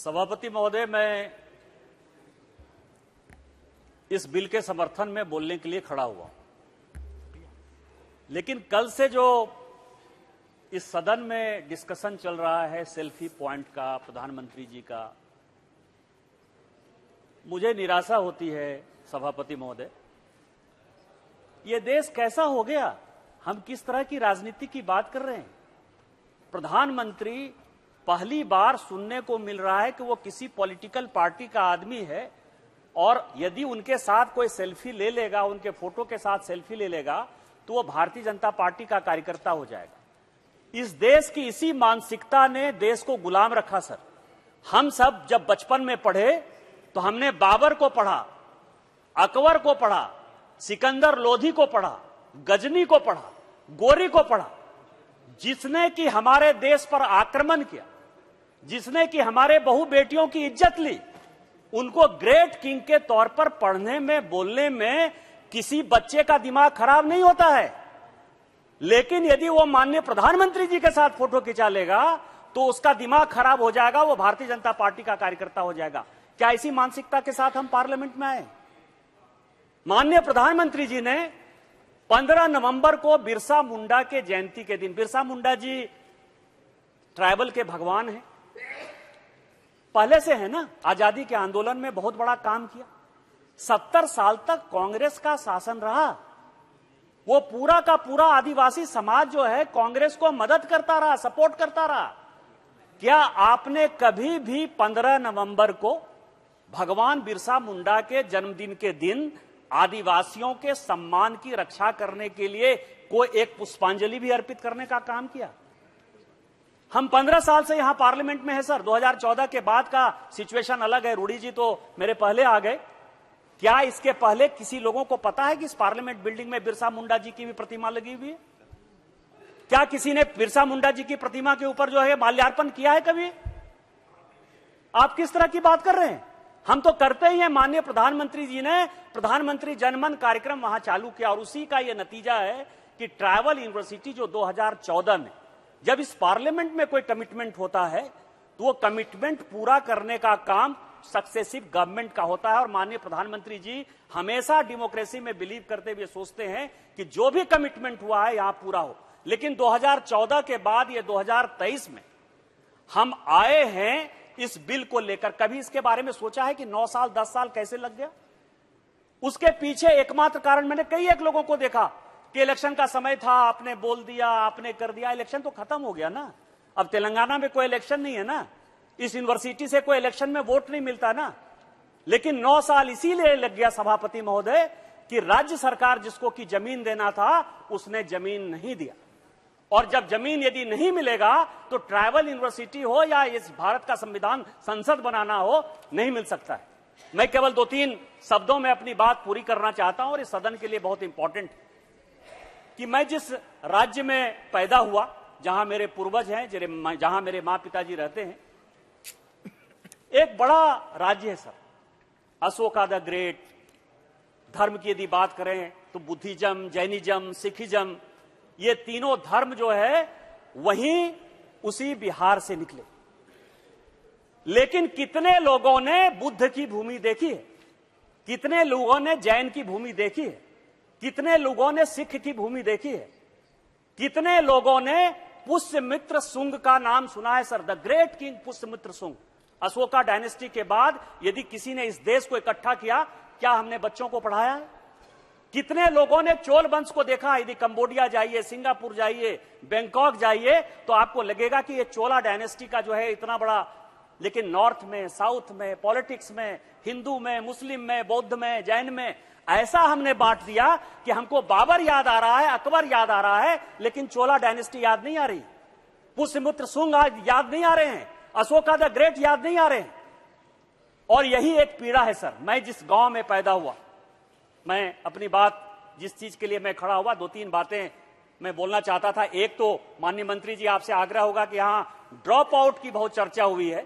सभापति महोदय, मैं इस बिल के समर्थन में बोलने के लिए खड़ा हुआ, लेकिन कल से जो इस सदन में डिस्कशन चल रहा है सेल्फी पॉइंट का, प्रधानमंत्री जी का, मुझे निराशा होती है सभापति महोदय। ये देश कैसा हो गया? हम किस तरह की राजनीति की बात कर रहे हैं? प्रधानमंत्री पहली बार सुनने को मिल रहा है कि वो किसी पॉलिटिकल पार्टी का आदमी है और यदि उनके साथ कोई सेल्फी ले लेगा, उनके फोटो के साथ सेल्फी ले लेगा, तो वो भारतीय जनता पार्टी का कार्यकर्ता हो जाएगा। इस देश की इसी मानसिकता ने देश को गुलाम रखा सर। हम सब जब बचपन में पढ़े तो हमने बाबर को पढ़ा, अकबर को पढ़ा, सिकंदर लोधी को पढ़ा, गजनी को पढ़ा, गोरी को पढ़ा। जिसने कि हमारे देश पर आक्रमण किया, जिसने कि हमारे बहु बेटियों की इज्जत ली, उनको ग्रेट किंग के तौर पर पढ़ने में, बोलने में किसी बच्चे का दिमाग खराब नहीं होता है। लेकिन यदि वो माननीय प्रधानमंत्री जी के साथ फोटो खिंचा लेगा तो उसका दिमाग खराब हो जाएगा, वो भारतीय जनता पार्टी का कार्यकर्ता हो जाएगा। क्या इसी मानसिकता के साथ हम पार्लियामेंट में आए? माननीय प्रधानमंत्री जी ने 15 नवंबर को बिरसा मुंडा के जयंती के दिन, बिरसा मुंडा जी ट्राइबल के भगवान हैं, पहले से है ना, आजादी के आंदोलन में बहुत बड़ा काम किया। 70 साल तक कांग्रेस का शासन रहा, वो पूरा का पूरा आदिवासी समाज जो है कांग्रेस को मदद करता रहा, सपोर्ट करता रहा। क्या आपने कभी भी 15 नवंबर को भगवान बिरसा मुंडा के जन्मदिन के दिन आदिवासियों के सम्मान की रक्षा करने के लिए कोई एक पुष्पांजलि भी अर्पित करने का काम किया? हम 15 साल से यहां पार्लियामेंट में है सर। 2014 के बाद का सिचुएशन अलग है। रूडी जी तो मेरे पहले आ गए। क्या इसके पहले किसी लोगों को पता है कि इस पार्लियामेंट बिल्डिंग में बिरसा मुंडा जी की भी प्रतिमा लगी हुई है? क्या किसी ने बिरसा मुंडा जी की प्रतिमा के ऊपर जो है माल्यार्पण किया है कभी? आप किस तरह की बात कर रहे हैं? हम तो करते ही हैं। माननीय प्रधानमंत्री जी ने प्रधानमंत्री जनमन कार्यक्रम वहां चालू किया और उसी का यह नतीजा है कि ट्राइबल यूनिवर्सिटी जो 2014 में, जब इस पार्लियामेंट में कोई कमिटमेंट होता है तो वो कमिटमेंट पूरा करने का काम सक्सेसिव गवर्नमेंट का होता है। और माननीय प्रधानमंत्री जी हमेशा डेमोक्रेसी में बिलीव करते हुए सोचते हैं कि जो भी कमिटमेंट हुआ है यहां पूरा हो। लेकिन 2014 के बाद ये 2023 में हम आए हैं इस बिल को लेकर। कभी इसके बारे में सोचा है कि 9 साल 10 साल कैसे लग गया? उसके पीछे एकमात्र कारण मैंने कई एक लोगों को देखा कि इलेक्शन का समय था, आपने बोल दिया, आपने कर दिया। इलेक्शन तो खत्म हो गया ना। अब तेलंगाना में कोई इलेक्शन नहीं है ना, इस यूनिवर्सिटी से कोई इलेक्शन में वोट नहीं मिलता ना। लेकिन 9 साल इसीलिए लग गया सभापति महोदय कि राज्य सरकार जिसको की जमीन देना था उसने जमीन नहीं दिया। और जब जमीन यदि नहीं मिलेगा तो ट्राइबल यूनिवर्सिटी हो या इस भारत का संविधान संसद बनाना हो, नहीं मिल सकता है। मैं केवल 2-3 शब्दों में अपनी बात पूरी करना चाहता हूं और इस सदन के लिए बहुत इंपॉर्टेंट कि मैं जिस राज्य में पैदा हुआ, जहां मेरे पूर्वज हैं, जहां मेरे मां पिताजी रहते हैं, एक बड़ा राज्य है सर, अशोका द ग्रेट। धर्म की यदि बात करें तो बुद्धिज्म, जैनिज्म, सिखिज्म, ये तीनों धर्म जो है वहीं उसी बिहार से निकले। लेकिन कितने लोगों ने बुद्ध की भूमि देखी है? कितने लोगों ने जैन की भूमि देखी है? कितने लोगों ने सिख की भूमि देखी है? कितने लोगों ने पुष्यमित्र शुंग का नाम सुना है sir? The great king Pushyamitra Shunga. Ashoka dynasty के बाद यदि किसी ने इस देश को इकट्ठा किया, क्या हमने बच्चों को पढ़ाया है? कितने लोगों ने चोल वंश को देखा? यदि कंबोडिया जाइए, सिंगापुर जाइए, बैंकॉक जाइए तो आपको लगेगा कि ये चोला डायनेस्टी का जो है इतना बड़ा। लेकिन नॉर्थ में, साउथ में, पॉलिटिक्स में, हिंदू में, मुस्लिम में, बौद्ध में, जैन में ऐसा हमने बांट दिया कि हमको बाबर याद आ रहा है, अकबर याद आ रहा है, लेकिन चोला डायनेस्टी याद नहीं आ रही, पुष्यमित्र शुंग याद नहीं आ रहे हैं, अशोका द ग्रेट याद नहीं आ रहे हैं। और यही एक पीड़ा है सर। मैं जिस गांव में पैदा हुआ, मैं अपनी बात, जिस चीज के लिए मैं खड़ा हुआ, 2-3 बातें मैं बोलना चाहता था। एक तो माननीय मंत्री जी, आपसे आग्रह होगा कि यहां ड्रॉप आउट की बहुत चर्चा हुई है।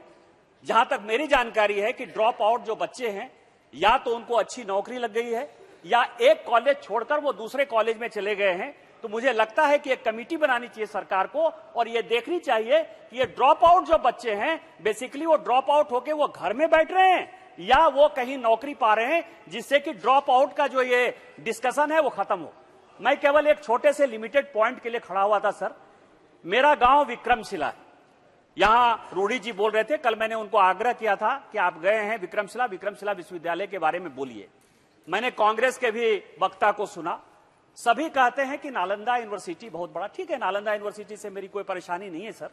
जहां तक मेरी जानकारी है कि ड्रॉप आउट जो बच्चे हैं, या तो उनको अच्छी नौकरी लग गई है या एक कॉलेज छोड़कर वो दूसरे कॉलेज में चले गए हैं, तो मुझे लगता है कि एक कमेटी बनानी चाहिए सरकार को और ये देखनी चाहिए कि ये ड्रॉप आउट जो बच्चे हैं बेसिकली वो ड्रॉप आउट होके वो घर में बैठ रहे हैं या वो कहीं नौकरी पा रहे हैं, जिससे कि ड्रॉप आउट का जो ये डिस्कशन है वो खत्म हो। मैं केवल एक छोटे से लिमिटेड पॉइंट के लिए खड़ा हुआ था सर। मेरा गांव विक्रमशिला है। यहां रूढ़ी जी बोल रहे थे, कल मैंने उनको आग्रह किया था कि आप गए हैं विक्रमशिला विश्वविद्यालय के बारे में बोलिए। मैंने कांग्रेस के भी वक्ता को सुना, सभी कहते हैं कि नालंदा यूनिवर्सिटी बहुत बड़ा। ठीक है, नालंदा यूनिवर्सिटी से मेरी कोई परेशानी नहीं है सर,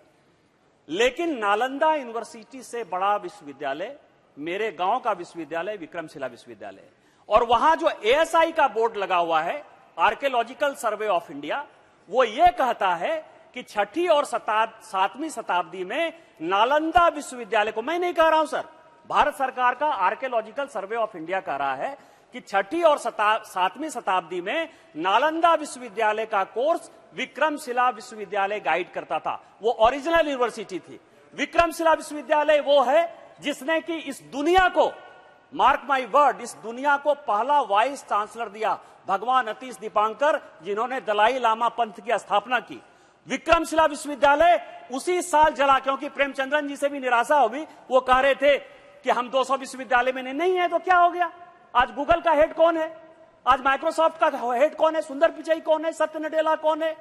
लेकिन नालंदा यूनिवर्सिटी से बड़ा विश्वविद्यालय मेरे गांव का विश्वविद्यालय विक्रमशिला विश्वविद्यालय, और वहां जो एएसआई का बोर्ड लगा हुआ है, आर्कियोलॉजिकल सर्वे ऑफ इंडिया, वो ये कहता है कि 6वीं और 7वीं शताब्दी में नालंदा विश्वविद्यालय को, मैं नहीं कह रहा हूं सर, भारत सरकार का आर्कियोलॉजिकल सर्वे ऑफ इंडिया कह रहा है कि 6वीं और 7वीं शताब्दी में नालंदा विश्वविद्यालय का कोर्स विक्रमशिला विश्वविद्यालय गाइड करता था। वो ओरिजिनल यूनिवर्सिटी थी। विक्रमशिला विश्वविद्यालय वो है जिसने कि इस दुनिया को, मार्क माई वर्ड, इस दुनिया को पहला वाइस चांसलर दिया, भगवान अतीश दीपांकर, जिन्होंने दलाई लामा पंथ की स्थापना की। विक्रमशिला विश्वविद्यालय उसी साल जला, क्योंकि प्रेमचंद्रन जी से भी निराशा हुई। वो कह रहे थे कि हम 200 विश्वविद्यालय में नहीं है, तो क्या हो गया? आज गूगल का हेड कौन है? आज माइक्रोसॉफ्ट का हेड कौन है? सुंदर पिचाई कौन है? सत्य नडेला कौन है?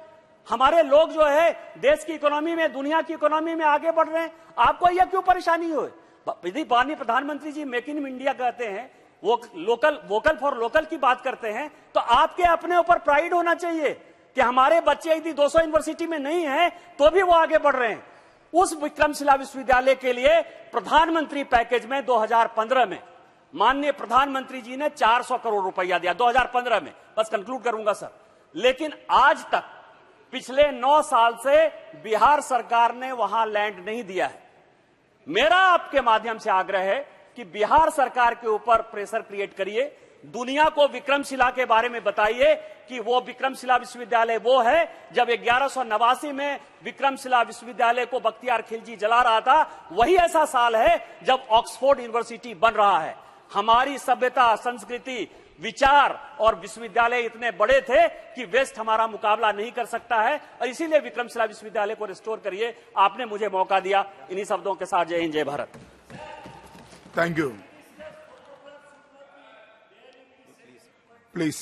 हमारे लोग जो है देश की इकोनॉमी में, दुनिया की इकोनॉमी में आगे बढ़ रहे हैं। आपको यह क्यों परेशानी हुई? यदि माननीय प्रधानमंत्री जी मेक इन इंडिया कहते हैं, वो वोकल फॉर लोकल की बात करते हैं, तो आपके अपने ऊपर प्राइड होना चाहिए कि हमारे बच्चे यदि 200 यूनिवर्सिटी में नहीं है तो भी वो आगे बढ़ रहे हैं। उस विक्रमशिला विश्वविद्यालय के लिए प्रधानमंत्री पैकेज में 2015 में माननीय प्रधानमंत्री जी ने 400 करोड़ रुपया दिया 2015 में। बस कंक्लूड करूंगा सर। लेकिन आज तक पिछले 9 साल से बिहार सरकार ने वहां लैंड नहीं दिया है। मेरा आपके माध्यम से आग्रह है कि बिहार सरकार के ऊपर प्रेशर क्रिएट करिए, दुनिया को विक्रमशिला के बारे में बताइए कि वो विक्रमशिला विश्वविद्यालय वो है, जब 1189 में विक्रमशिला विश्वविद्यालय को बख्तियार खिलजी जला रहा था, वही ऐसा साल है जब ऑक्सफोर्ड यूनिवर्सिटी बन रहा है। हमारी सभ्यता, संस्कृति, विचार और विश्वविद्यालय इतने बड़े थे कि वेस्ट हमारा मुकाबला नहीं कर सकता है, और इसीलिए विक्रमशिला विश्वविद्यालय को रिस्टोर करिए। आपने मुझे मौका दिया। इन्हीं शब्दों के साथ जय हिंद, जय Bharat. Thank you. Please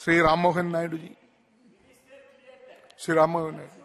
Shri Ram Mohan Naidu ji, Shri Ram Mohan Naidu.